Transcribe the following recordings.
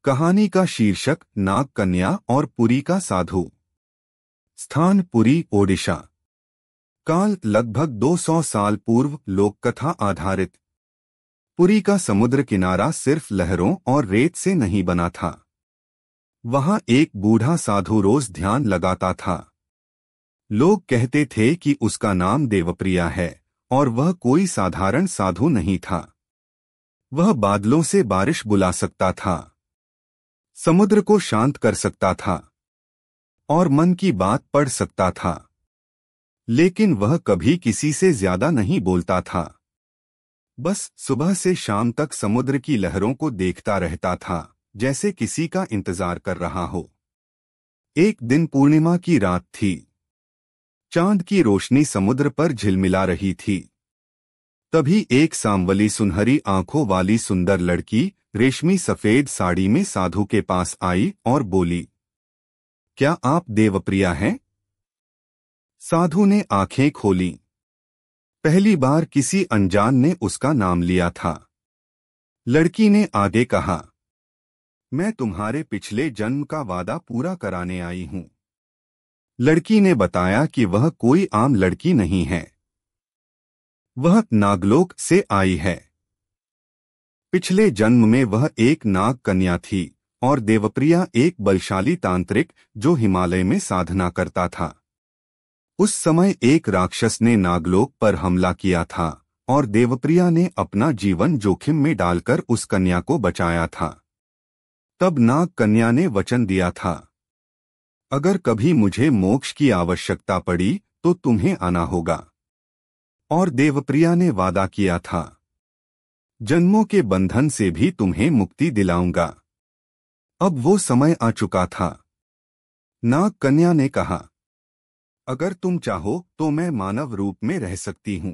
कहानी का शीर्षक नाग कन्या और पुरी का साधु। स्थान पुरी, ओडिशा। काल लगभग 200 साल पूर्व। लोककथा आधारित। पुरी का समुद्र किनारा सिर्फ लहरों और रेत से नहीं बना था। वहां एक बूढ़ा साधु रोज ध्यान लगाता था। लोग कहते थे कि उसका नाम देवप्रिया है और वह कोई साधारण साधु नहीं था। वह बादलों से बारिश बुला सकता था, समुद्र को शांत कर सकता था और मन की बात पढ़ सकता था। लेकिन वह कभी किसी से ज्यादा नहीं बोलता था। बस सुबह से शाम तक समुद्र की लहरों को देखता रहता था, जैसे किसी का इंतजार कर रहा हो। एक दिन पूर्णिमा की रात थी। चांद की रोशनी समुद्र पर झिलमिला रही थी। तभी एक सांवली सुनहरी आंखों वाली सुंदर लड़की रेशमी सफेद साड़ी में साधु के पास आई और बोली, क्या आप देवप्रिया हैं? साधु ने आंखें खोली। पहली बार किसी अनजान ने उसका नाम लिया था। लड़की ने आगे कहा, मैं तुम्हारे पिछले जन्म का वादा पूरा कराने आई हूं। लड़की ने बताया कि वह कोई आम लड़की नहीं है। वह नागलोक से आई है। पिछले जन्म में वह एक नाग कन्या थी और देवप्रिया एक बलशाली तांत्रिक जो हिमालय में साधना करता था। उस समय एक राक्षस ने नागलोक पर हमला किया था और देवप्रिया ने अपना जीवन जोखिम में डालकर उस कन्या को बचाया था। तब नाग कन्या ने वचन दिया था, अगर कभी मुझे मोक्ष की आवश्यकता पड़ी तो तुम्हें आना होगा। और देवप्रिया ने वादा किया था, जन्मों के बंधन से भी तुम्हें मुक्ति दिलाऊंगा। अब वो समय आ चुका था। नाग कन्या ने कहा, अगर तुम चाहो तो मैं मानव रूप में रह सकती हूं,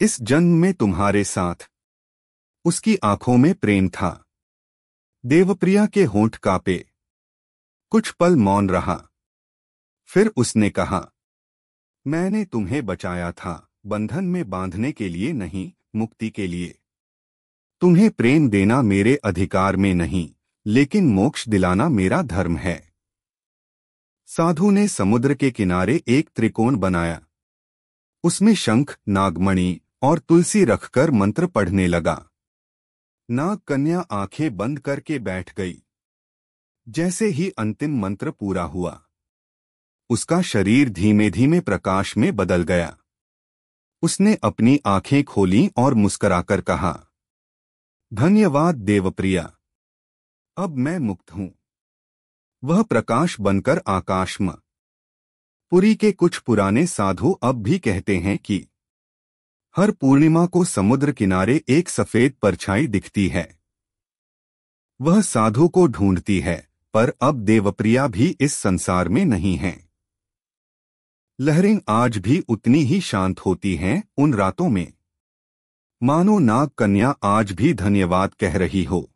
इस जन्म में तुम्हारे साथ। उसकी आंखों में प्रेम था। देवप्रिया के होंठ कांपे। कुछ पल मौन रहा। फिर उसने कहा, मैंने तुम्हें बचाया था, बंधन में बांधने के लिए नहीं, मुक्ति के लिए। तुम्हें प्रेम देना मेरे अधिकार में नहीं, लेकिन मोक्ष दिलाना मेरा धर्म है। साधु ने समुद्र के किनारे एक त्रिकोण बनाया। उसमें शंख, नागमणि और तुलसी रखकर मंत्र पढ़ने लगा। नाग कन्या आंखें बंद करके बैठ गई। जैसे ही अंतिम मंत्र पूरा हुआ, उसका शरीर धीमे धीमे प्रकाश में बदल गया। उसने अपनी आंखें खोलीं और मुस्कुराकर कहा, धन्यवाद देवप्रिया, अब मैं मुक्त हूं। वह प्रकाश बनकर आकाश में। पुरी के कुछ पुराने साधु अब भी कहते हैं कि हर पूर्णिमा को समुद्र किनारे एक सफेद परछाई दिखती है। वह साधु को ढूंढती है, पर अब देवप्रिया भी इस संसार में नहीं है। लहरें आज भी उतनी ही शांत होती हैं उन रातों में, मानो नाग कन्या आज भी धन्यवाद कह रही हो।